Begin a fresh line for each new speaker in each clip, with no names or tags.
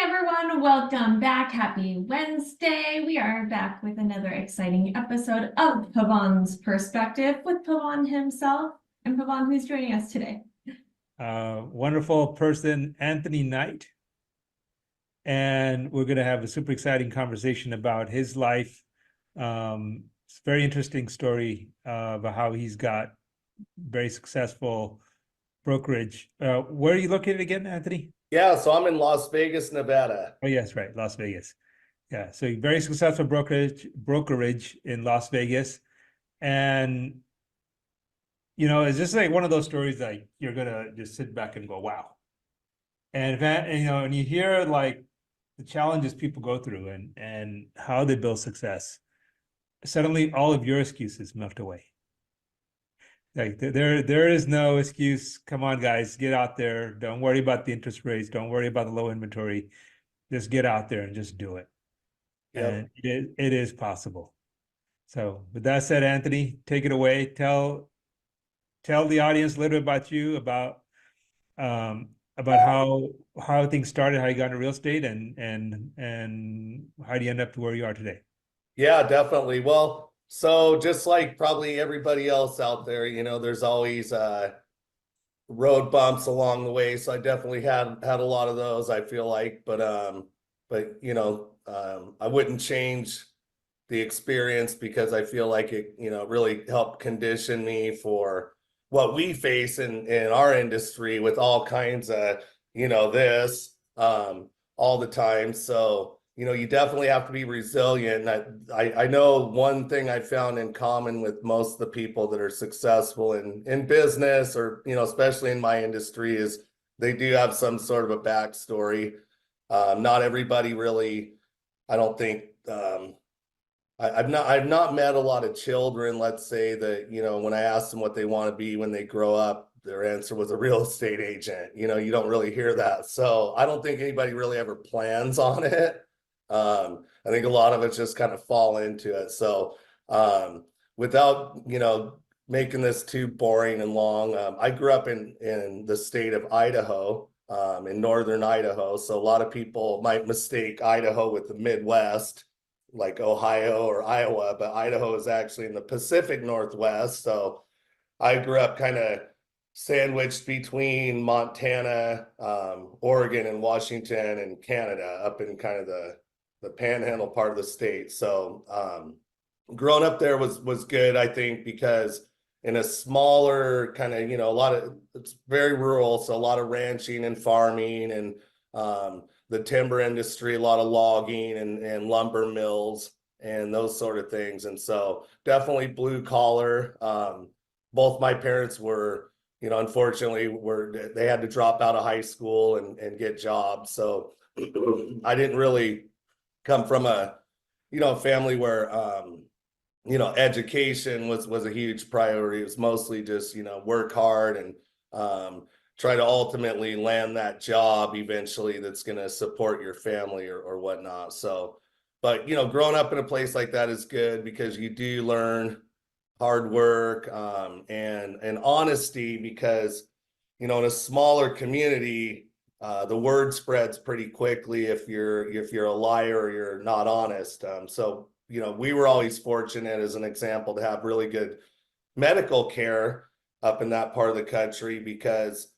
everyone, welcome back. Happy Wednesday. We are back with another exciting episode of Pavan's Perspective with Pavan himself. And Pavan, who's joining us today?
Wonderful person, Anthony Knight. And we're going to have a super exciting conversation about his life. It's a very interesting story about how he's got very successful brokerage. Where are you located again, Anthony?
Yeah, so I'm in Las Vegas, Nevada.
Oh, yes, right, Las Vegas. Yeah, so very successful brokerage in Las Vegas. And, you know, it's just like one of those stories that you're going to just sit back and go, wow. And, you know, and you hear like the challenges people go through and how they build success, suddenly all of your excuses melt away. Like there is no excuse. Come on, guys, get out there. Don't worry about the interest rates. Don't worry about the low inventory. Just get out there and just do it. Yep. And it is possible. So with that said, Anthony, take it away. Tell the audience a little bit about you, about how things started, how you got into real estate, and how do you end up to where you are today?
Yeah, definitely. Well, so just like probably everybody else out there, you know, there's always road bumps along the way. So I definitely had a lot of those, I feel like, but you know, I wouldn't change the experience because I feel like it, you know, really helped condition me for what we face in our industry with all kinds of, you know, this all the time. So, you know, you definitely have to be resilient. I know one thing I found in common with most of the people that are successful in business or, you know, especially in my industry is they do have some sort of a backstory. Not everybody really, I don't think, I've not met a lot of children, let's say, that, you know, when I ask them what they want to be when they grow up, their answer was a real estate agent. You know, you don't really hear that. So I don't think anybody really ever plans on it. I think a lot of us just kind of fall into it. So without, you know, making this too boring and long, I grew up in the state of Idaho, in northern Idaho. So a lot of people might mistake Idaho with the Midwest, like Ohio or Iowa, but Idaho is actually in the Pacific Northwest. So I grew up kind of sandwiched between Montana, Oregon, and Washington and Canada, up in kind of the panhandle part of the state. So growing up there was good, I think, because in a smaller kind of, you know, it's very rural, so a lot of ranching and farming and the timber industry, a lot of logging and lumber mills and those sort of things. And so definitely blue collar. Both my parents were, you know, unfortunately they had to drop out of high school and get jobs. So I didn't really come from a, you know, family where, you know, education was a huge priority. It was mostly just, you know, work hard and try to ultimately land that job eventually that's going to support your family or whatnot. So, but, you know, growing up in a place like that is good because you do learn hard work and honesty because, you know, in a smaller community, the word spreads pretty quickly if you're a liar or you're not honest. So, you know, we were always fortunate, as an example, to have really good medical care up in that part of the country because,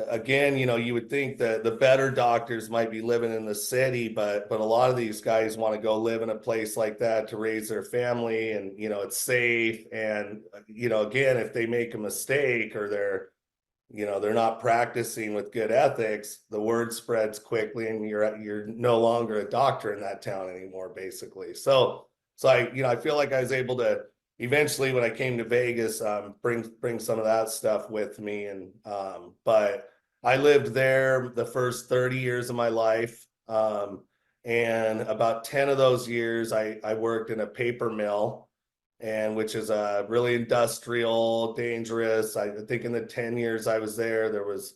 again, you know, you would think that the better doctors might be living in the city, but a lot of these guys want to go live in a place like that to raise their family, and, you know, it's safe. And, you know, again, if they make a mistake or they're not practicing with good ethics, the word spreads quickly and you're no longer a doctor in that town anymore, basically. So I feel like I was able to eventually, when I came to Vegas, bring some of that stuff with me. And but I lived there the first 30 years of my life. And about 10 of those years, I worked in a paper mill, and which is really industrial, dangerous. I think in the 10 years I was there was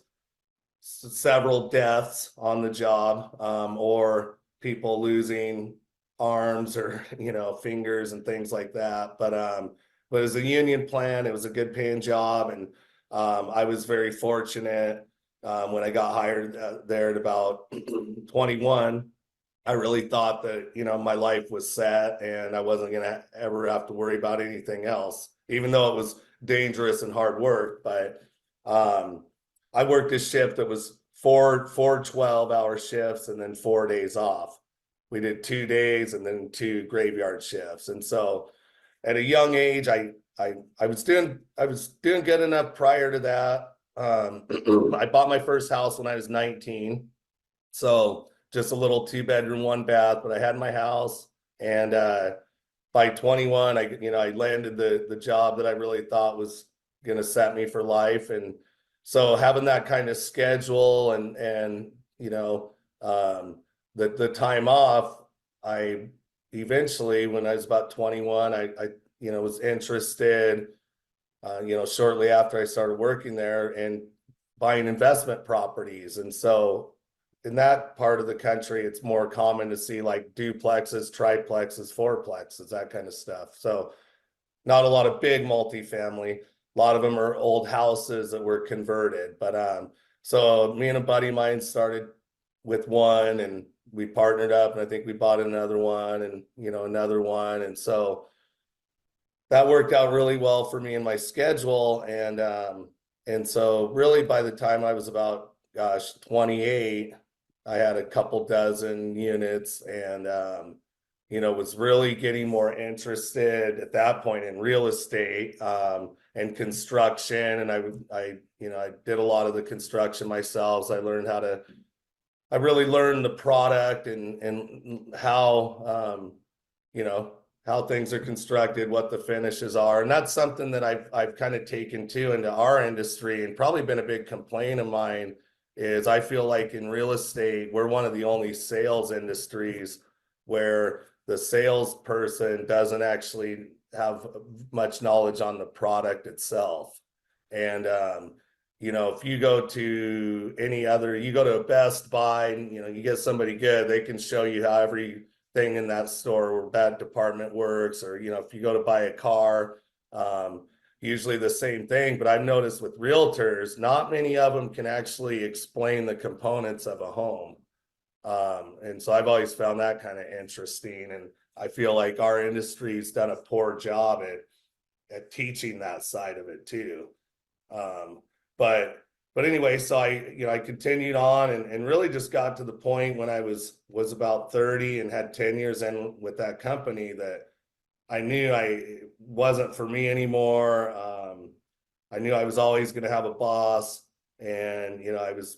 several deaths on the job, or people losing arms or, you know, fingers and things like that. But it was a union plant. It was a good paying job. And I was very fortunate when I got hired there at about 21, I really thought that, you know, my life was set and I wasn't going to ever have to worry about anything else, even though it was dangerous and hard work. But I worked a shift that was four 12-hour shifts and then 4 days off. We did 2 days and then 2 graveyard shifts. And so at a young age, I was doing good enough prior to that. I bought my first house when I was 19. So just a little 2-bedroom, 1-bath, but I had my house. And by 21, I landed the job that I really thought was going to set me for life. And so having that kind of schedule and the time off, I eventually, when I was about 21, I was interested, shortly after I started working there, and buying investment properties. And so in that part of the country, it's more common to see like duplexes, triplexes, fourplexes, that kind of stuff. So not a lot of big multifamily. A lot of them are old houses that were converted. But so me and a buddy of mine started with one, and we partnered up, and I think we bought another one, and another one. And so that worked out really well for me and my schedule. And so really by the time I was about 28, I had a couple dozen units, and was really getting more interested at that point in real estate and construction. And I did a lot of the construction myself. So I really learned the product and how how things are constructed, what the finishes are. And that's something that I've kind of taken to into our industry, and probably been a big complaint of mine is I feel like in real estate, we're one of the only sales industries where the salesperson doesn't actually have much knowledge on the product itself. And, if you go to you go to a Best Buy and, you get somebody good, they can show you how everything in that store or that department works. Or, if you go to buy a car, usually the same thing. But I've noticed with realtors, not many of them can actually explain the components of a home. And so I've always found that kind of interesting. And I feel like our industry's done a poor job at teaching that side of it too. But anyway, so I continued on and really just got to the point when I was about 30 and had 10 years in with that company that I knew it wasn't for me anymore. I knew I was always going to have a boss, and I was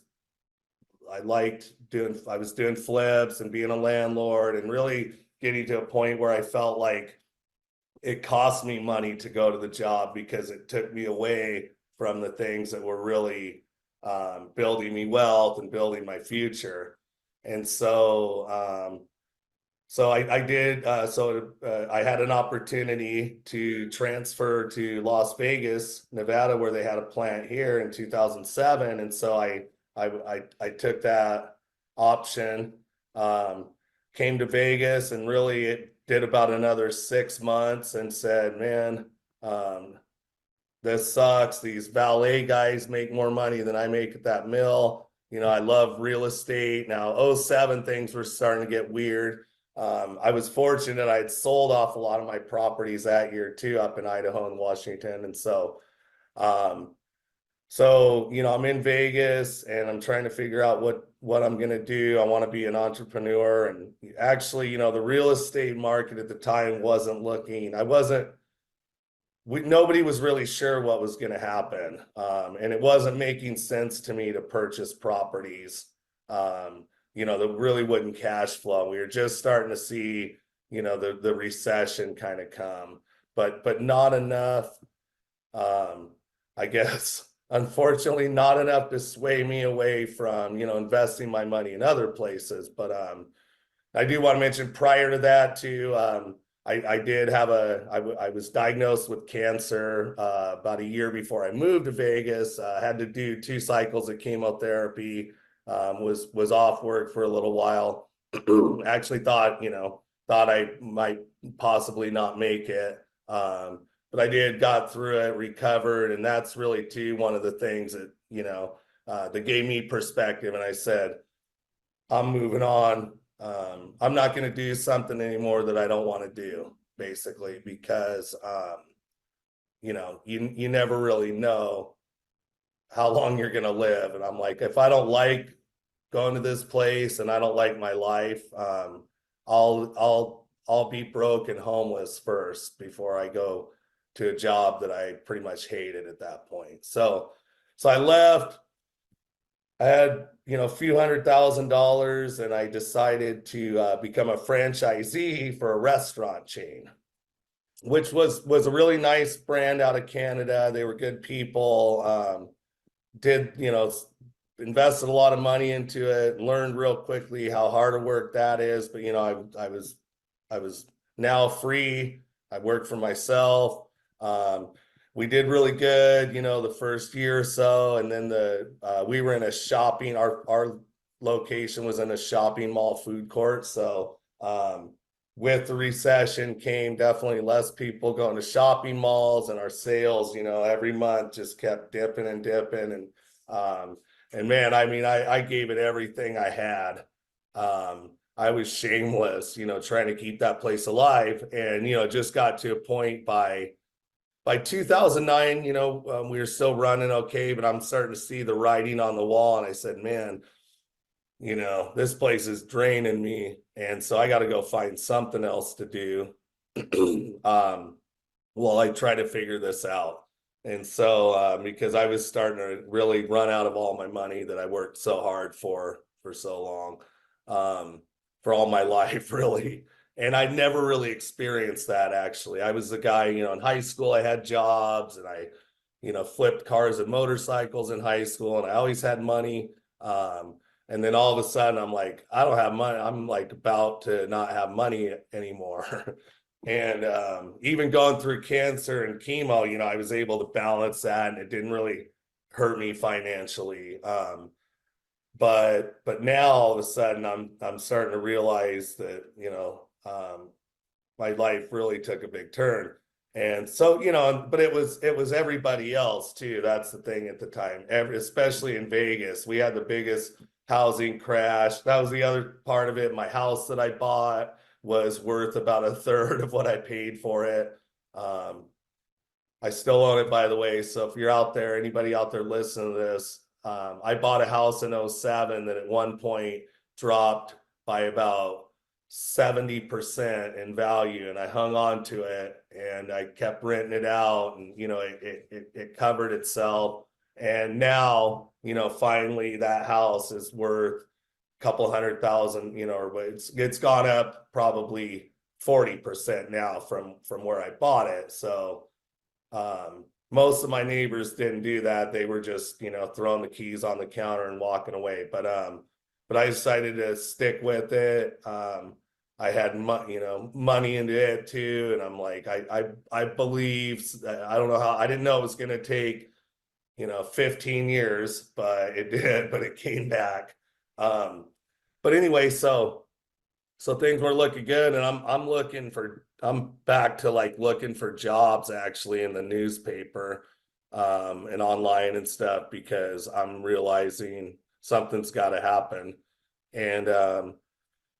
doing flips and being a landlord, and really getting to a point where I felt like it cost me money to go to the job because it took me away from the things that were really building me wealth and building my future. And so I did. I had an opportunity to transfer to Las Vegas, Nevada, where they had a plant here in 2007. And so I took that option, came to Vegas, and really it did about another 6 months and said, man, this sucks. These valet guys make more money than I make at that mill. I love real estate. Now, 2007, things were starting to get weird. I was fortunate. I had sold off a lot of my properties that year too, up in Idaho and Washington. And so, I'm in Vegas, and I'm trying to figure out what I'm going to do. I want to be an entrepreneur. And actually, the real estate market at the time wasn't looking, nobody was really sure what was going to happen. And it wasn't making sense to me to purchase properties, that really wouldn't cash flow. We were just starting to see, the recession kind of come, but not enough, I guess, unfortunately, not enough to sway me away from, investing my money in other places. But I do want to mention prior to that too, I did have I was diagnosed with cancer about a year before I moved to Vegas. Had to do 2 cycles of chemotherapy, was off work for a little while. Actually thought I might possibly not make it. But I got through it, recovered. And that's really too one of the things that, that gave me perspective. And I said, I'm moving on. I'm not going to do something anymore that I don't want to do, basically, because, you never really know how long you're going to live. And I'm like, if I don't like going to this place and I don't like my life, I'll be broke and homeless first before I go to a job that I pretty much hated at that point. So I left. I had, a few $100,000, and I decided to become a franchisee for a restaurant chain, which was a really nice brand out of Canada. They were good people. Invested a lot of money into it, learned real quickly how hard a work that is. But I was now free. I worked for myself. We did really good, the first year or so, and then we were in a shopping. Our location was in a shopping mall food court. So with the recession came definitely less people going to shopping malls, and our sales, every month just kept dipping and dipping. And man, I mean, I gave it everything I had. I was shameless, trying to keep that place alive, and just got to a point by 2009, we were still running okay, but I'm starting to see the writing on the wall. And I said, man, this place is draining me. And so I got to go find something else to do. While I try to figure this out. And so, because I was starting to really run out of all my money that I worked so hard for so long, for all my life, really. And I never really experienced that, actually. I was the guy, in high school, I had jobs, and I, flipped cars and motorcycles in high school, and I always had money. And then all of a sudden I'm like, I don't have money. I'm like about to not have money anymore. And even going through cancer and chemo, I was able to balance that, and it didn't really hurt me financially. But now all of a sudden I'm starting to realize that, my life really took a big turn. And so, but it was everybody else too. That's the thing at the time, especially in Vegas, we had the biggest housing crash. That was the other part of it. My house that I bought was worth about a third of what I paid for it. I still own it, by the way. So if you're out there, anybody out there listening to this, I bought a house in 2007 that at one point dropped by about 70% in value, and I hung on to it, and I kept renting it out, and it covered itself. And now, finally that house is worth a couple $100,000, or it's gone up probably 40% now from where I bought it. So most of my neighbors didn't do that. They were just, throwing the keys on the counter and walking away. But I decided to stick with it. I had money into it too. And I'm like, I believe, I don't know how, I didn't know it was going to take, 15 years, but it did, but it came back. But anyway, so things were looking good, and I'm back to like looking for jobs actually in the newspaper, and online and stuff, because I'm realizing something's got to happen. And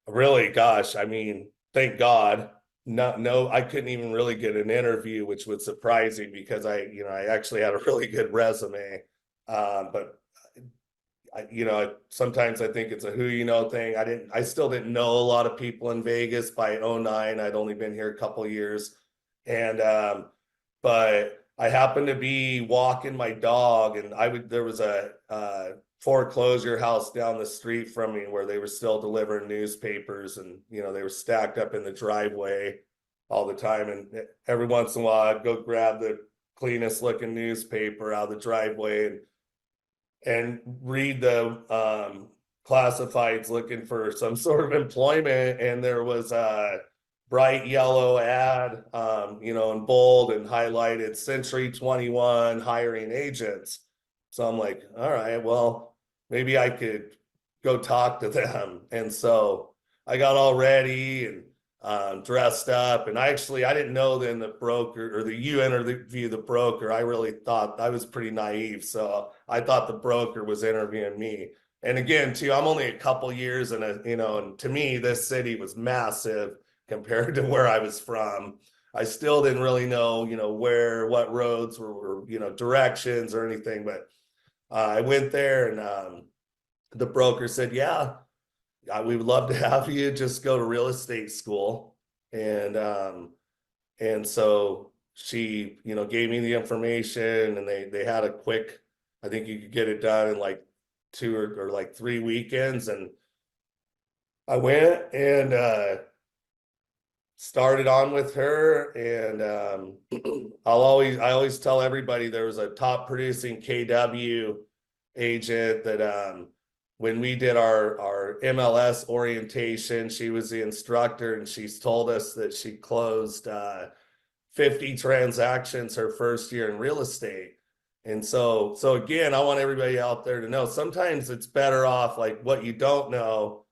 really, gosh, I mean, thank God, I couldn't even really get an interview, which was surprising, because I actually had a really good resume. But sometimes I think it's a who you know thing. I still didn't know a lot of people in Vegas by 2009. I'd only been here a couple of years. And but I happened to be walking my dog, and there was a foreclosure house down the street from me where they were still delivering newspapers, and they were stacked up in the driveway all the time. And every once in a while I'd go grab the cleanest looking newspaper out of the driveway and read the classifieds looking for some sort of employment. And there was a bright yellow ad, in bold and highlighted, Century 21 hiring agents. So I'm like, all right, well, maybe I could go talk to them. And so I got all ready, and dressed up. And I didn't know then the broker, or you interview the broker. I really thought I was pretty naive. So I thought the broker was interviewing me. And again, too, I'm only a couple years and to me, this city was massive compared to where I was from. I still didn't really know, what roads were, directions or anything, but I went there and the broker said, yeah, we would love to have you just go to real estate school. And so she, gave me the information, and they had a quick, I think you could get it done in like 2 or like 3 weekends. And I went and started on with her. And I always tell everybody there was a top producing KW agent that when we did our MLS orientation, she was the instructor, and she's told us that she closed 50 transactions her first year in real estate. And so again, I want everybody out there to know sometimes it's better off, like, what you don't know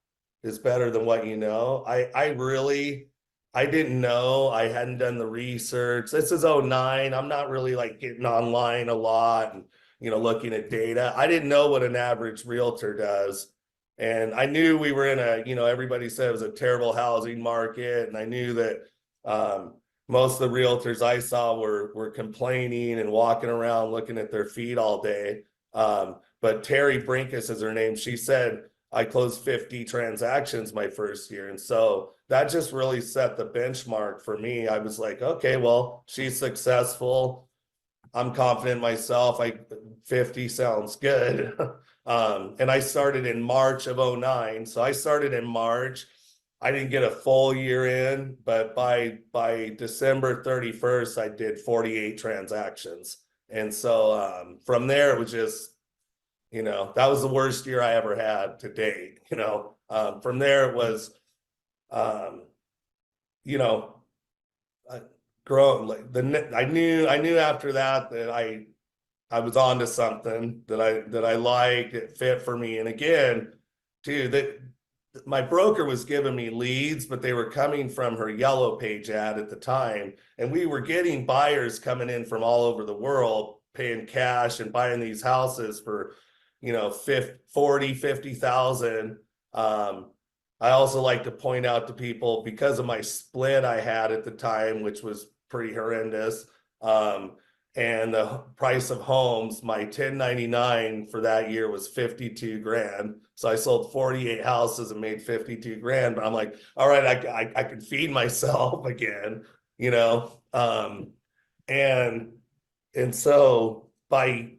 is better than what you know. I didn't know. I hadn't done the research. This is 09. I'm not really like getting online a lot and looking at data. I didn't know what an average realtor does. And I knew we were in everybody said it was a terrible housing market. And I knew that most of the realtors I saw were complaining and walking around looking at their feet all day. But Terry Brinkus is her name. She said, I closed 50 transactions my first year. And so that just really set the benchmark for me. I was like, okay, well, she's successful. I'm confident in myself. 50 sounds good. And I started in March of 09. So I started in March. I didn't get a full year in, but by December 31st, I did 48 transactions. And so from there, it was just, that was the worst year I ever had to date. From there, it was, grown. Like I knew after that I was onto something that I liked. It fit for me. And again, too, my broker was giving me leads, but they were coming from her Yellow Page ad at the time. And we were getting buyers coming in from all over the world, paying cash and buying these houses for, 40, 50,000. I also like to point out to people, because of my split I had at the time, which was pretty horrendous, and the price of homes, my 1099 for that year was 52 grand. So I sold 48 houses and made 52 grand. But I'm like, all right, I can feed myself again, and so by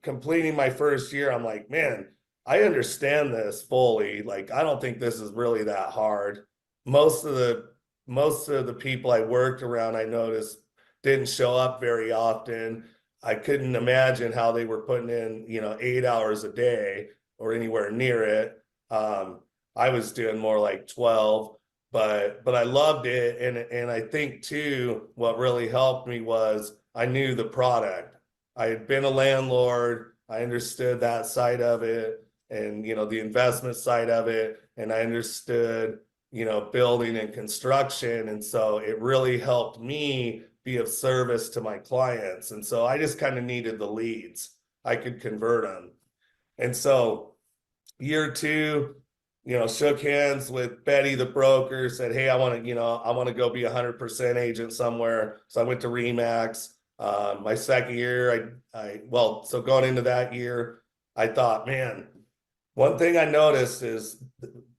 completing my first year, I'm like, man, I understand this fully. Like, I don't think this is really that hard. Most of the people I worked around, I noticed, didn't show up very often. I couldn't imagine how they were putting in, 8 hours a day or anywhere near it. I was doing more like 12, but I loved it. And I think too, what really helped me was I knew the product. I had been a landlord. I understood that side of it, and, the investment side of it. And I understood, building and construction. And so it really helped me be of service to my clients. And so I just kind of needed the leads. I could convert them. And so year 2, shook hands with Betty, the broker, said, hey, I want to go be 100% agent somewhere. So I went to Remax. My second year, so going into that year, I thought, man, one thing I noticed is,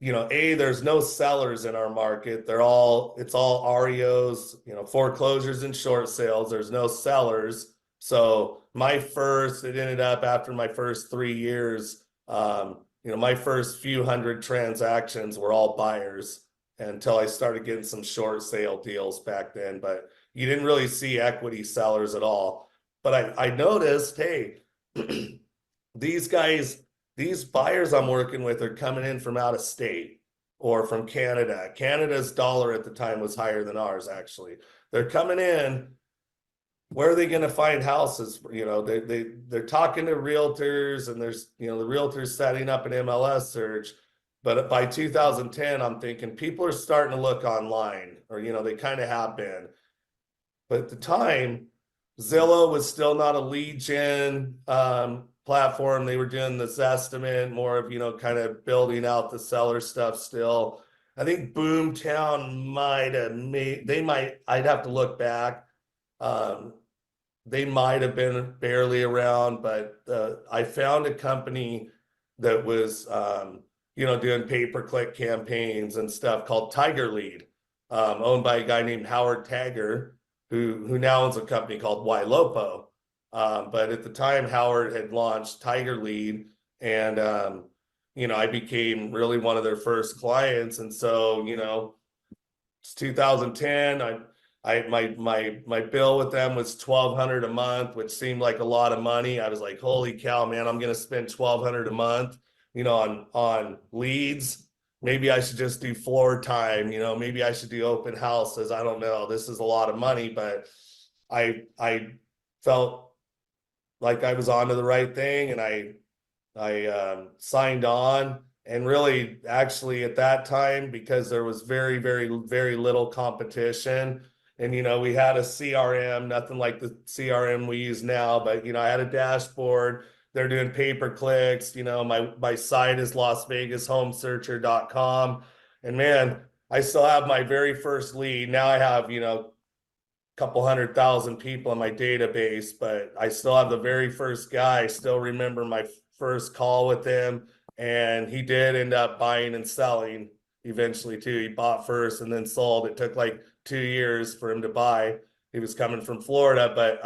there's no sellers in our market. It's all REOs, foreclosures and short sales. There's no sellers. So it ended up after my first 3 years, my first few hundred transactions were all buyers until I started getting some short sale deals back then. But you didn't really see equity sellers at all. But I noticed, hey, these buyers I'm working with are coming in from out of state or from Canada. Canada's dollar at the time was higher than ours, actually. They're coming in. Where are they going to find houses? They're talking to realtors, and there's, the realtors setting up an MLS search, But by 2010, I'm thinking people are starting to look online, or, you know, they kind of have been. But at the time, Zillow was still not a lead gen platform. They were doing this estimate, more of, you know, kind of building out the seller stuff still. I think Boomtown might have made, I'd have to look back. They might have been barely around, but I found a company that was, you know, doing pay-per-click campaigns and stuff called Tiger Lead, owned by a guy named Howard Tagger, who now owns a company called Ylopo. But at the time, Howard had launched Tiger Lead, and you know, I became really one of their first clients. And so, you know, it's 2010. My bill with them was $1,200 a month, which seemed like a lot of money. I was like, holy cow, man, I'm gonna spend $1,200 a month, you know, on leads. Maybe I should just do floor time, you know, maybe I should do open houses. I don't know. This is a lot of money, but I felt like I was onto the right thing, and I signed on. And really, actually, at that time, because there was very, very, very little competition, and, you know, we had a CRM, nothing like the CRM we use now, but, you know, I had a dashboard. They're doing pay-per-clicks. You know, my site is LasVegasHomeSearcher.com. And man, I still have my very first lead. Now I have, you know, a couple 100,000 people in my database, but I still have the very first guy. I still remember my first call with him, and he did end up buying and selling eventually too. He bought first and then sold. It took like 2 years for him to buy. He was coming from Florida, but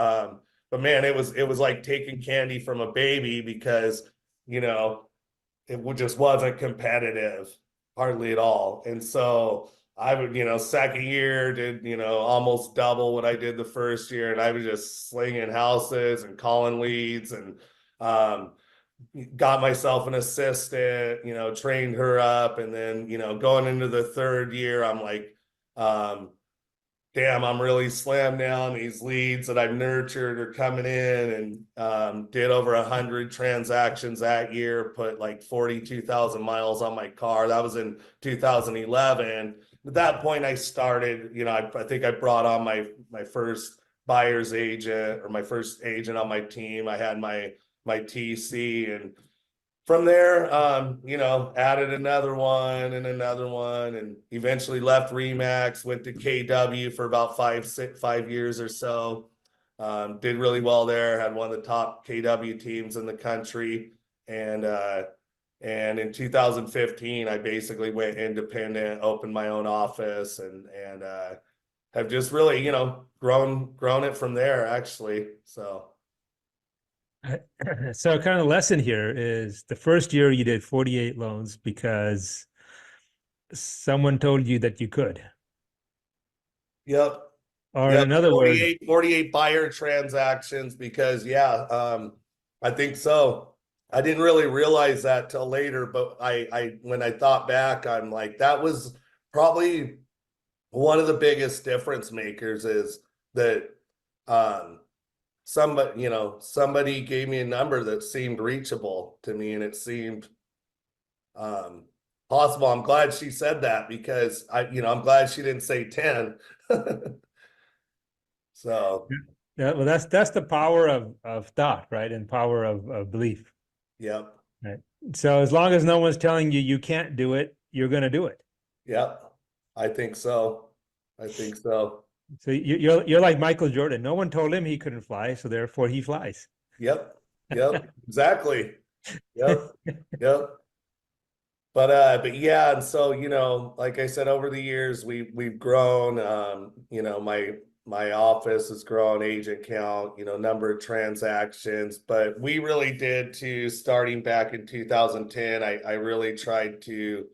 man, it was like taking candy from a baby, because, you know, it just wasn't competitive hardly at all. And so I would, you know, second year did, you know, almost double what I did the first year, and I was just slinging houses and calling leads, and got myself an assistant, you know, trained her up. And then, you know, going into the third year, I'm like, damn, I'm really slammed down. These leads that I've nurtured are coming in, and did over 100 transactions that year, put like 42,000 miles on my car. That was in 2011. At that point, I started, you know, I think I brought on my first buyer's agent, or my first agent on my team. I had my TC, and from there, you know, added another one, and eventually left Remax, went to KW for about 5 years or so. Did really well there, had one of the top KW teams in the country. And in 2015, I basically went independent, opened my own office, and have just really, you know, grown it from there, actually. So.
So kind of the lesson here is the first year you did 48 loans because someone told you that you could.
Yep.
Or
Yep.
in other words,
48 buyer transactions, because I think so. I didn't really realize that till later, but I when I thought back, I'm like, that was probably one of the biggest difference makers, is that somebody gave me a number that seemed reachable to me, and it seemed possible. I'm glad she said that, because I'm glad she didn't say 10. So
yeah, well, that's the power of thought, right? And power of belief.
yep.
Right. So as long as no one's telling you can't do it, you're going to do it.
Yep. I think so.
So you're like Michael Jordan. No one told him he couldn't fly, so therefore he flies.
Yep. Exactly. Yep. But yeah, and so, you know, like I said, over the years we've grown. You know, my office has grown, agent count, you know, number of transactions. But we really did too, starting back in 2010. I really tried to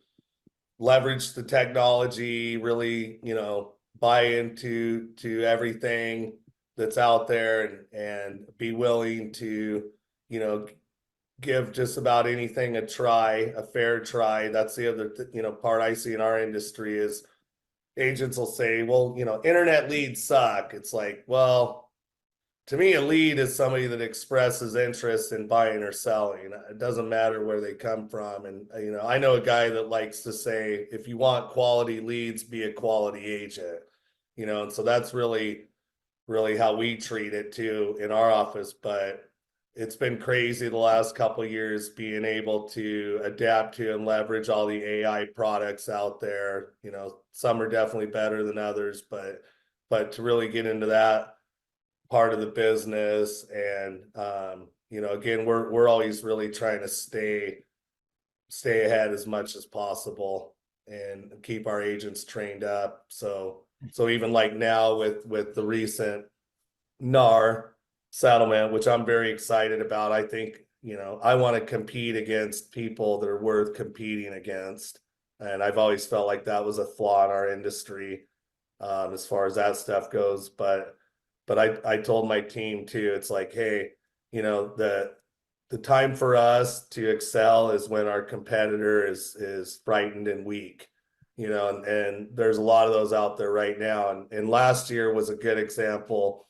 leverage the technology, really, you know, buy into everything that's out there, and be willing to, you know, give just about anything a try, a fair try. That's the other, you know, part I see in our industry is agents will say, well, you know, internet leads suck. It's like, well, to me, a lead is somebody that expresses interest in buying or selling. It doesn't matter where they come from. And, I know a guy that likes to say, if you want quality leads, be a quality agent, and so that's really, really how we treat it too in our office. But it's been crazy the last couple of years being able to adapt to and leverage all the AI products out there. Some are definitely better than others, but to really get into that part of the business. And again, we're always really trying to stay ahead as much as possible and keep our agents trained up. So even like now with the recent NAR settlement, which I'm very excited about, I think I want to compete against people that are worth competing against, and I've always felt like that was a flaw in our industry as far as that stuff goes. But I told my team too, it's like, hey, the time for us to excel is when our competitor is frightened and weak, and there's a lot of those out there right now. And last year was a good example.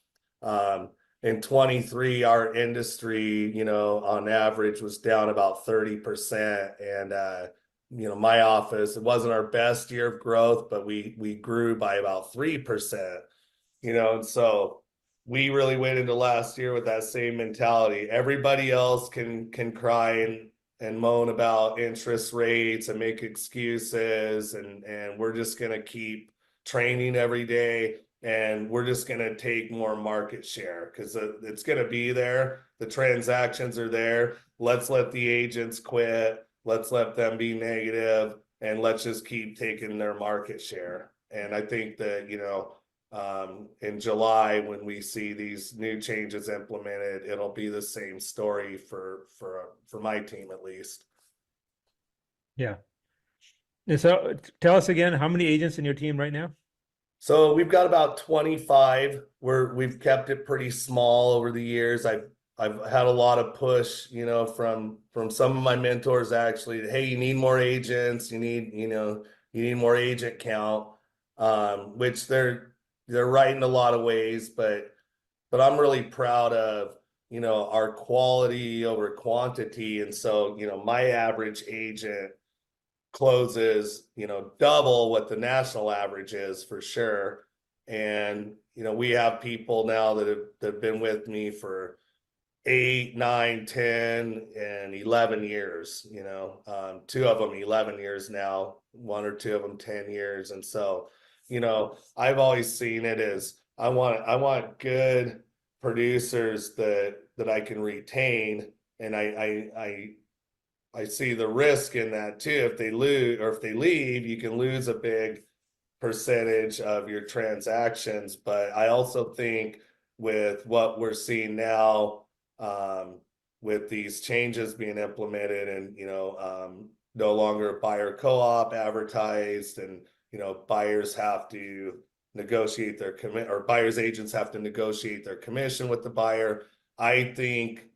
In 23, our industry, on average was down about 30%. And, my office, it wasn't our best year of growth, but we grew by about 3%, and so we really went into last year with that same mentality. Everybody else can cry and moan about interest rates and make excuses, and we're just going to keep training every day, and we're just going to take more market share because it's going to be there. The transactions are there. Let's let the agents quit. Let's let them be negative, and let's just keep taking their market share. And I think that, in July, when we see these new changes implemented, it'll be the same story for my team, at least.
Yeah. And so tell us again, how many agents in your team right now?
So we've got about 25. We've kept it pretty small over the years. I've had a lot of push, from some of my mentors actually. Hey, you need more agents. You need more agent count, which they're right in a lot of ways, but I'm really proud of, our quality over quantity. And so, my average agent closes, double what the national average is for sure. And, we have people now that have been with me for 8, 9, 10, and 11 years, two of them 11 years now, one or two of them 10 years. And so, I've always seen it as I want good producers that I can retain. And I see the risk in that too. If they lose or if they leave, you can lose a big percentage of your transactions. But I also think with what we're seeing now, with these changes being implemented and, no longer buyer co-op advertised, and, buyers have to negotiate their or buyers agents have to negotiate their commission with the buyer. I think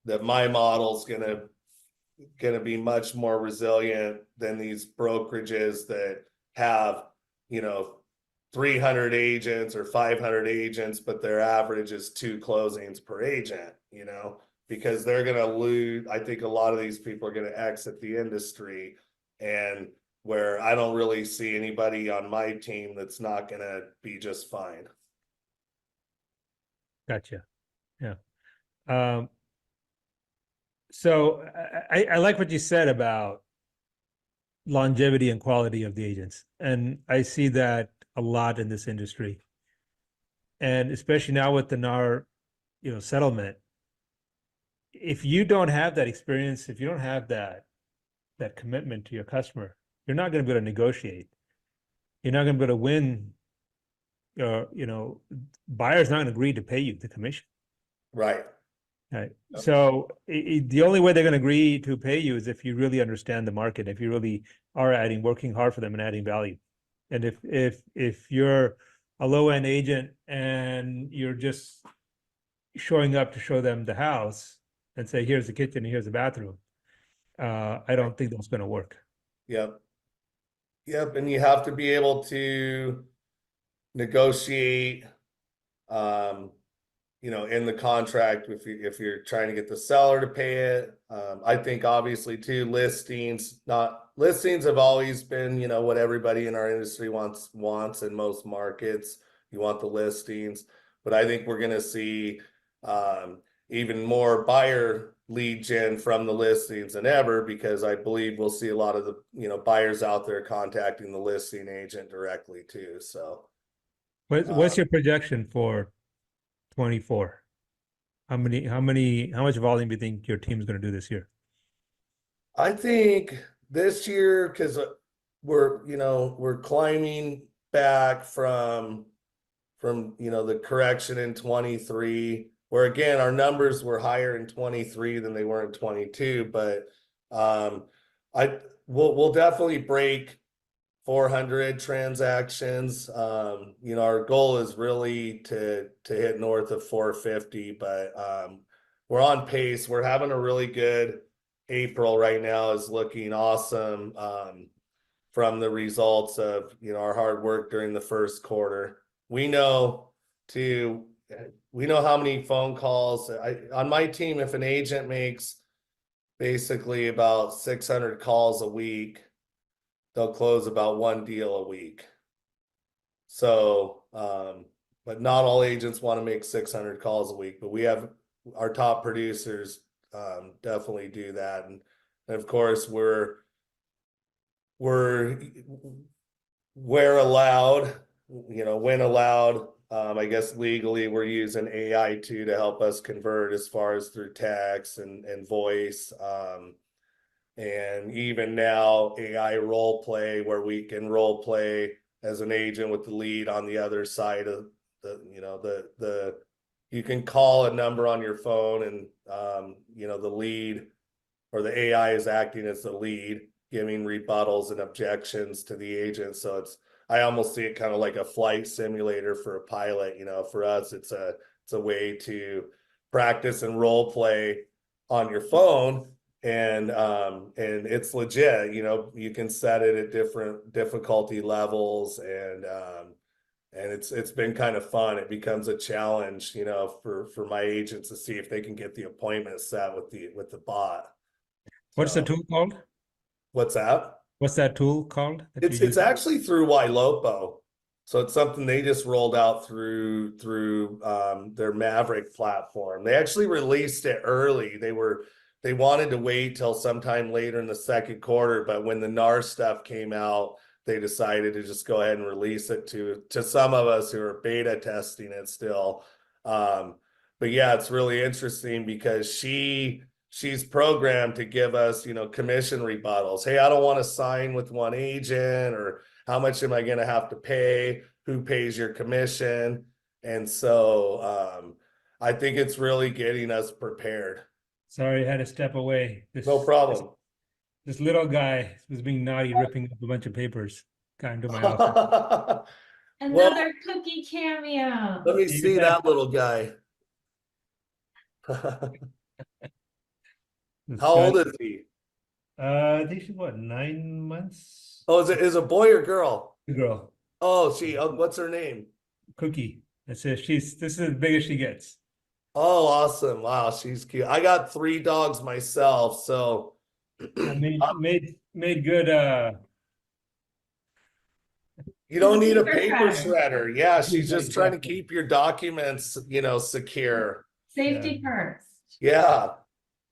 that my model's gonna be much more resilient than these brokerages that have, 300 agents or 500 agents, but their average is 2 closings per agent, because they're going to lose. I think a lot of these people are going to exit the industry, and where I don't really see anybody on my team that's not going to be just fine.
Gotcha. Yeah. So I like what you said about longevity and quality of the agents. And I see that a lot in this industry. And especially now with the NAR, settlement, if you don't have that experience, if you don't have that commitment to your customer, you're not going to be able to negotiate. You're not going to be able to win. Buyer's not going to agree to pay you the commission.
Right.
Right. So the only way they're going to agree to pay you is if you really understand the market, if you really are working hard for them and adding value. And if you're a low-end agent and you're just showing up to show them the house and say, here's the kitchen and here's the bathroom, I don't think that's going to work.
Yep. And you have to be able to negotiate, in the contract, if you're trying to get the seller to pay it. I think obviously too, listings have always been, what everybody in our industry wants in most markets. You want the listings, but I think we're going to see even more buyer lead gen from the listings than ever, because I believe we'll see a lot of the, buyers out there contacting the listing agent directly too. So
What's your projection for 24? How much volume do you think your team's going to do this year?
I think this year, because we're climbing back from the correction in 23, where again our numbers were higher in 23 than they were in 22, but we'll definitely break 400 transactions. Our goal is really to hit north of 450, but we're on pace. We're having a really good April right now, is looking awesome from the results of our hard work during the first quarter. We know how many phone calls on my team. If an agent makes basically about 600 calls a week, they'll close about one deal a week. So, but not all agents want to make 600 calls a week, but we have our top producers definitely do that. And of course where allowed, when allowed, I guess legally we're using AI too to help us convert, as far as through text and voice. And even now AI role play, where we can role play as an agent with the lead on the other side of you can call a number on your phone, and the lead or the AI is acting as the lead, giving rebuttals and objections to the agent. So I almost see it kind of like a flight simulator for a pilot. For us, it's a way to practice and role play on your phone. And it's legit. You can set it at different difficulty levels, and it's been kind of fun. It becomes a challenge, for my agents to see if they can get the appointment set with the bot.
What's the tool called?
What's that?
What's that tool called?
It's actually through Ylopo. So it's something they just rolled out through their Maverick platform. They actually released it early. They wanted to wait till sometime later in the second quarter, but when the NAR stuff came out, they decided to just go ahead and release it to some of us who are beta testing it still. But yeah, it's really interesting because she's programmed to give us, commission rebuttals. Hey, I don't want to sign with one agent, or how much am I going to have to pay? Who pays your commission? And so I think it's really getting us prepared.
Sorry, I had to step away.
No problem.
This little guy was being naughty, ripping up a bunch of papers. Got into my office.
Another cookie cameo.
Let me see that little guy. How old is he?
I think she's what, 9 months?
Oh, is it a boy or girl?
The girl.
Oh, what's her name?
Cookie. That's it. This is as big as she gets.
Oh, awesome. Wow, she's cute. I got 3 dogs myself, so
I made good
you don't need a
Paper
paper
shredder.
shredder. Yeah, she's just trying to keep your documents, secure.
Safety first.
Yeah.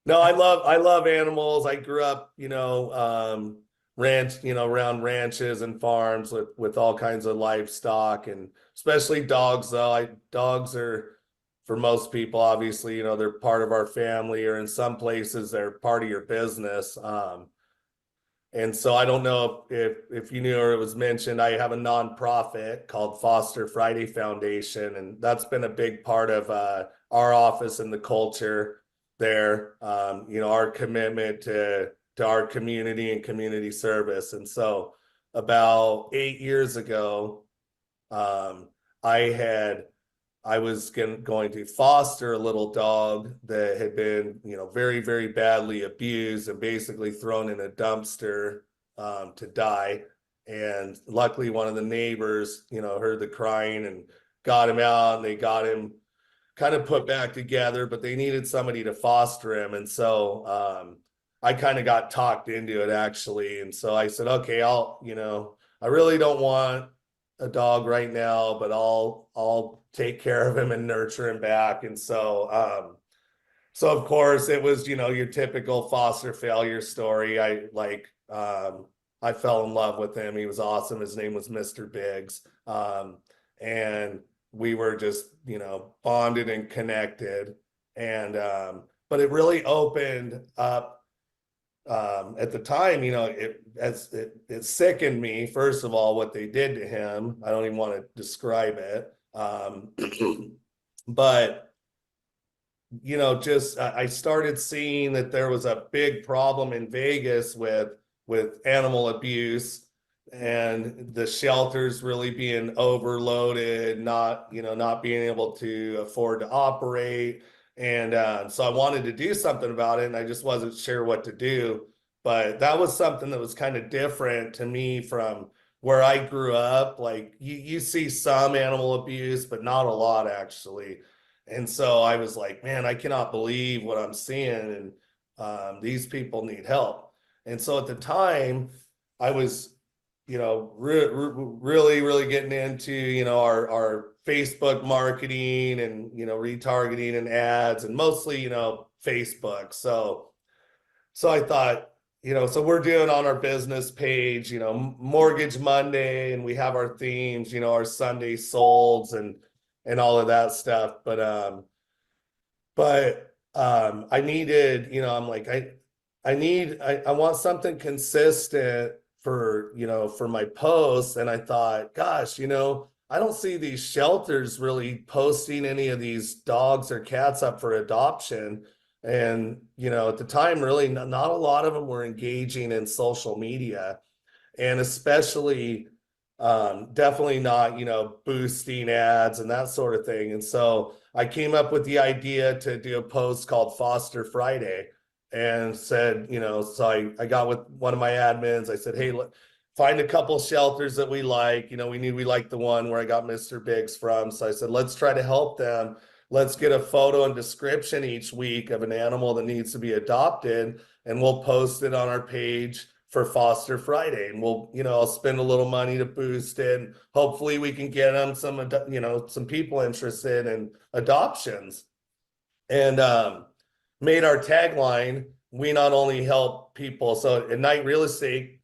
No, I love animals. I grew up, around ranches and farms with all kinds of livestock, and especially dogs though. Dogs are, for most people, obviously, they're part of our family, or in some places they're part of your business. And so I don't know if you knew, or it was mentioned, I have a nonprofit called Foster Friday Foundation, and that's been a big part of our office and the culture there. Our commitment to our community and community service. And so about 8 years ago, I was going to foster a little dog that had been, very, very badly abused and basically thrown in a dumpster to die. And luckily one of the neighbors, heard the crying and got him out, and they got him kind of put back together, but they needed somebody to foster him. And so I kind of got talked into it actually. And so I said, okay, I really don't want a dog right now, but I'll take care of him and nurture him back. And so of course it was, your typical foster failure story. I fell in love with him. He was awesome. His name was Mr. Biggs. And we were just, bonded and connected. And but it really opened up at the time, it sickened me, first of all, what they did to him. I don't even want to describe it. But I started seeing that there was a big problem in Vegas with animal abuse, and the shelters really being overloaded, not being able to afford to operate. And so I wanted to do something about it, and I just wasn't sure what to do. But that was something that was kind of different to me from where I grew up. Like you see some animal abuse, but not a lot actually. And so I was like, man, I cannot believe what I'm seeing, and these people need help. And so at the time, I was, really getting into, our Facebook marketing and, retargeting and ads, and mostly, Facebook. So I thought, so we're doing on our business page, Mortgage Monday, and we have our themes, our Sunday solds and all of that stuff. But I needed, I'm like, I want something consistent for my posts. And I thought, gosh, I don't see these shelters really posting any of these dogs or cats up for adoption. And, at the time, really not a lot of them were engaging in social media, and especially definitely not, boosting ads and that sort of thing. And so I came up with the idea to do a post called Foster Friday, and said, so I got with one of my admins. I said, hey, find a couple shelters that we like. We liked the one where I got Mr. Biggs from. So I said, let's try to help them. Let's get a photo and description each week of an animal that needs to be adopted, and we'll post it on our page for Foster Friday. And we'll, I'll spend a little money to boost it. And hopefully we can get them some people interested in adoptions. And made our tagline, we not only help people. So at Night Real Estate,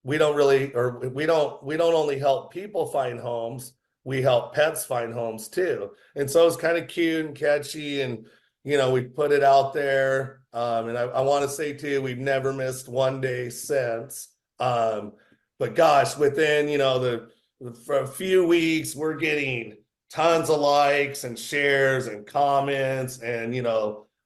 we don't only help people find homes, we help pets find homes too. And so it's kind of cute and catchy, and we put it out there. And I want to say too, we've never missed one day since. But gosh, within for a few weeks, we're getting tons of likes and shares and comments, and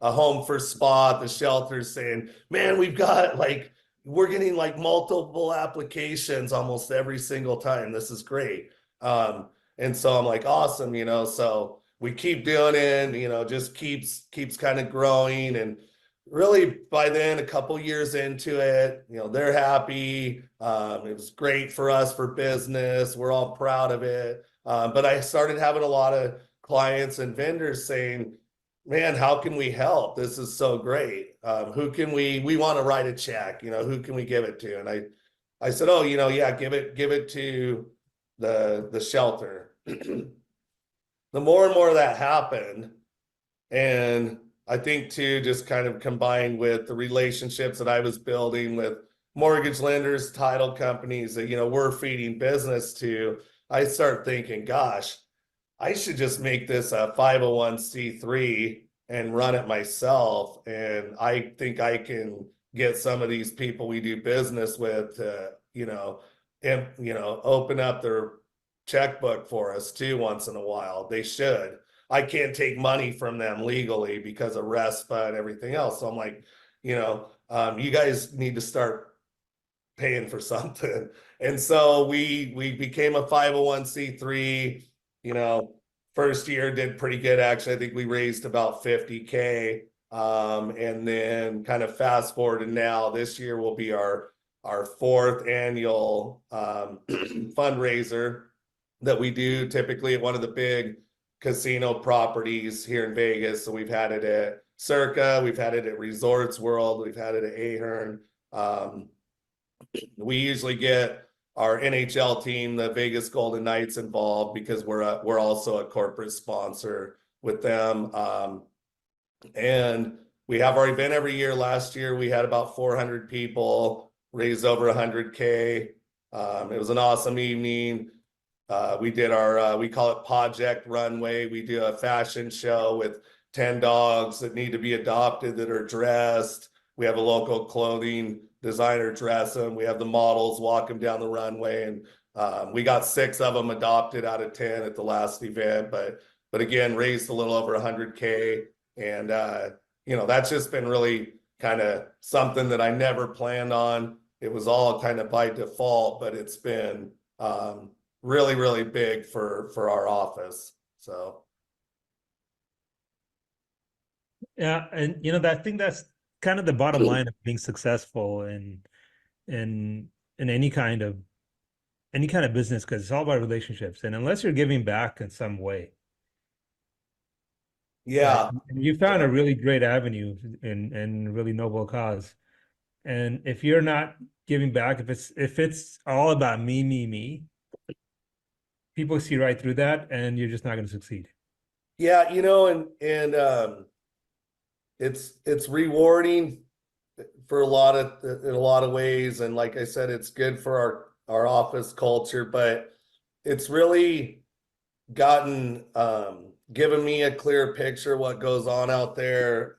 a Home for Spot, the shelters saying, man, we're getting like multiple applications almost every single time. This is great. And so I'm like, awesome, so we keep doing it, just keeps kind of growing. And really by then, a couple years into it, they're happy. It was great for us for business. We're all proud of it. But I started having a lot of clients and vendors saying, man, how can we help? This is so great. Who can we want to write a check, who can we give it to? And I said, oh, yeah, give it to the shelter. The more and more that happened, and I think too, just kind of combined with the relationships that I was building with mortgage lenders, title companies that, we're feeding business to, I start thinking, gosh, I should just make this a 501c3 and run it myself. And I think I can get some of these people we do business with to, open up their checkbook for us too once in a while. They should. I can't take money from them legally because of RESPA and everything else. So I'm like, you guys need to start paying for something. And so we became a 501c3. First year did pretty good. Actually, I think we raised about 50K. And then kind of fast forward to now, this year will be our fourth annual fundraiser that we do typically at one of the big casino properties here in Vegas. So we've had it at Circa, we've had it at Resorts World, we've had it at Ahern. We usually get our NHL team, the Vegas Golden Knights, involved because we're also a corporate sponsor with them. And we have our event every year. Last year we had about 400 people, raised over 100K. It was an awesome evening. We did our we call it Project Runway. We do a fashion show with 10 dogs that need to be adopted that are dressed. We have a local clothing designer dress them. We have the models walk them down the runway, and we got 6 of them adopted out of 10 at the last event. But again, raised a little over 100K, and you know, that's just been really kind of something that I never planned on. It was all kind of by default, but it's been really, really big for our office. So
Yeah, and you know, I think that's kind of the bottom line of being successful in any kind of business, because it's all about relationships. And unless you're giving back in some way,
yeah,
and you found a really great avenue and really noble cause. And if you're not giving back, if it's all about me, people see right through that, and you're just not going to succeed.
yeah, you know, and it's rewarding for in a lot of ways, and like I said, it's good for our office culture, but it's really gotten given me a clear picture of what goes on out there.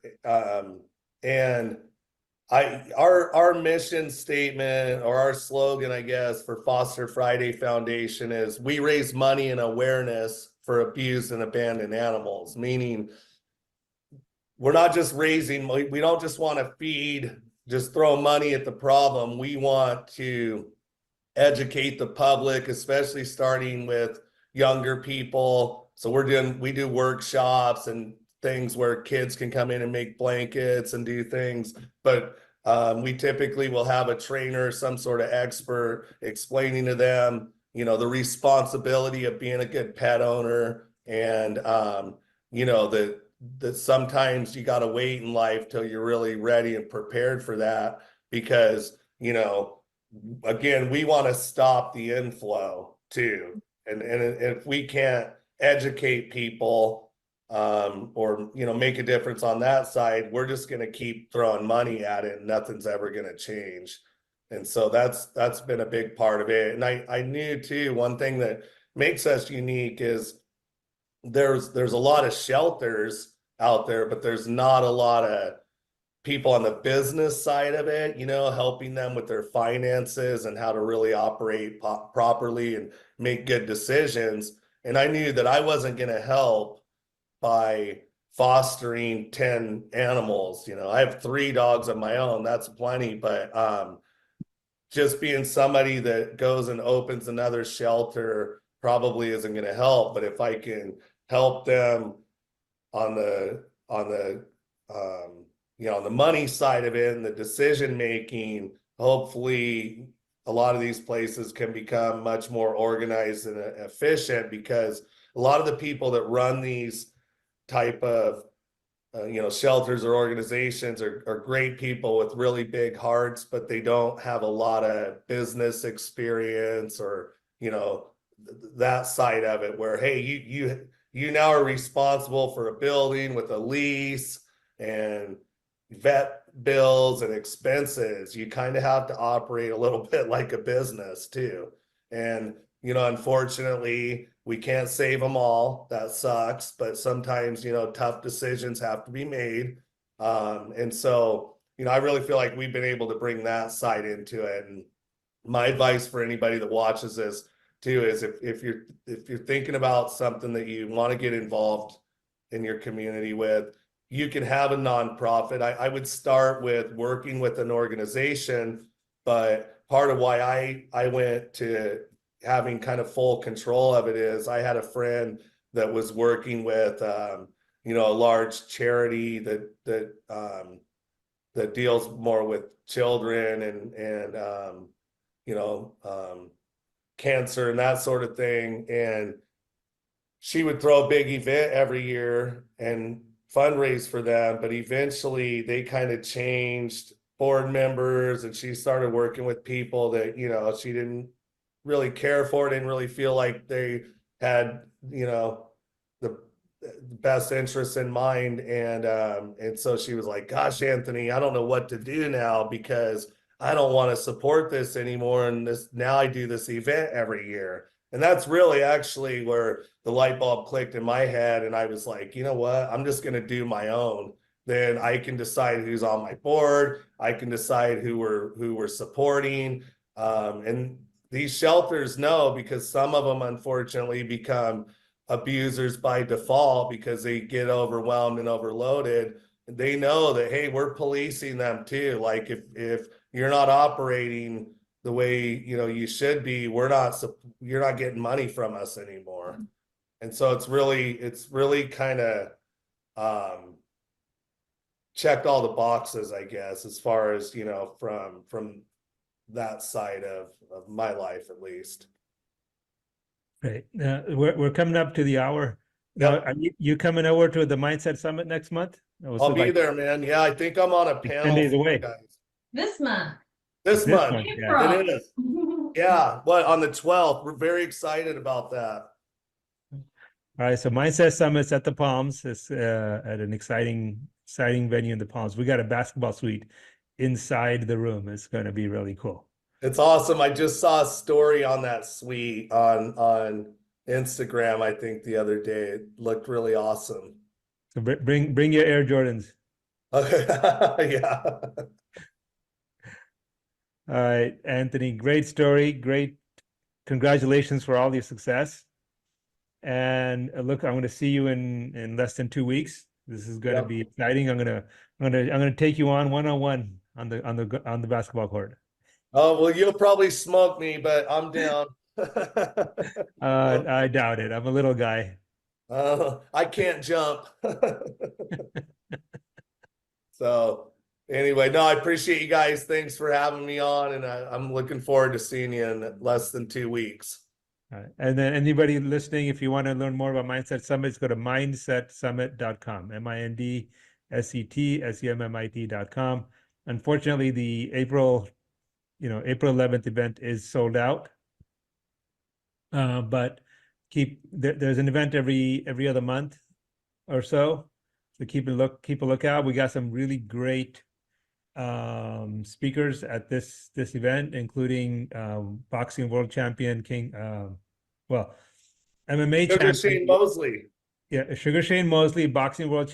And our mission statement, or our slogan, I guess, for Foster Friday Foundation is we raise money and awareness for abused and abandoned animals, meaning we're not just raising, we don't just want to just throw money at the problem. We want to educate the public, especially starting with younger people. So we do workshops and things where kids can come in and make blankets and do things, but we typically will have a trainer, some sort of expert, explaining to them, you know, the responsibility of being a good pet owner, and you know, that sometimes you got to wait in life till you're really ready and prepared for that, because, you know, again, we want to stop the inflow too. And if we can't educate people, or, you know, make a difference on that side, we're just going to keep throwing money at it and nothing's ever going to change. And so that's been a big part of it. And I knew too, one thing that makes us unique is there's a lot of shelters out there, but there's not a lot of people on the business side of it, you know, helping them with their finances and how to really operate properly and make good decisions. And I knew that I wasn't going to help by fostering 10 animals. You know, I have 3 dogs of my own, that's plenty, but just being somebody that goes and opens another shelter probably isn't going to help. But if I can help them on the you know, on the money side of it and the decision making, hopefully a lot of these places can become much more organized and efficient, because a lot of the people that run these type of you know, shelters or organizations are great people with really big hearts, but they don't have a lot of business experience, or, you know, that side of it, where, hey, you now are responsible for a building with a lease and vet bills and expenses. You kind of have to operate a little bit like a business too. And, you know, unfortunately, we can't save them all. That sucks. But sometimes, you know, tough decisions have to be made. And so, you know, I really feel like we've been able to bring that side into it. And my advice for anybody that watches this too is if you're thinking about something that you want to get involved in your community with, you can have a nonprofit. I would start with working with an organization, but part of why I went to having kind of full control of it is I had a friend that was working with you know, a large charity that deals more with children and you know, cancer and that sort of thing. And she would throw a big event every year and fundraise for them, but eventually they kind of changed board members and she started working with people that, you know, she didn't really care for, didn't really feel like they had, you know, the best interests in mind. And so she was like, gosh, Anthony, I don't know what to do now because I don't want to support this anymore. And this now I do this event every year. And that's really actually where the light bulb clicked in my head. And I was like, you know what? I'm just going to do my own. Then I can decide who's on my board. I can decide who we're supporting. And these shelters know, because some of them unfortunately become abusers by default because they get overwhelmed and overloaded. They know that, hey, we're policing them too. Like if you're not operating the way, you know, you should be, you're not getting money from us anymore. And so it's really kind of checked all the boxes, I guess, as far as, you know, from that side of my life, at least.
Great. We're coming up to the hour. Now,
Yep.
are you coming over to the Mindset Summit next month?
I'll be there, man. Yeah, I think I'm on a panel.
10 days
for you
away.
guys.
This month.
This month.
Yeah.
It is. Yeah. What, on the 12th? We're very excited about that.
All right. So Mindset Summit's at the Palms. It's at an exciting venue in the Palms. We got a basketball suite inside the room. It's going to be really cool.
It's awesome. I just saw a story on that suite on Instagram, I think the other day. It looked really awesome.
So bring your Air Jordans.
Okay. Yeah.
All right, Anthony, great story. Great. Congratulations for all your success. And look, I'm going to see you in less than 2 weeks. This is going to be exciting. I'm going to take you on one-on-one on the basketball court.
Oh, well, you'll probably smoke me, but I'm down.
I doubt it. I'm a little guy.
I can't jump. So anyway, no, I appreciate you guys. Thanks for having me on, and I'm looking forward to seeing you in less than 2 weeks.
All right. And then anybody listening, if you want to learn more about Mindset Summits, go to mindsetsummit.com, MindsetSummit.com. Unfortunately, the April 11th event is sold out. But there's an event every other month or so. So keep a lookout. We got some really great speakers at this event, including boxing world champion MMA
Sugar
champion.
Shane Mosley.
Yeah, Sugar Shane Mosley, boxing world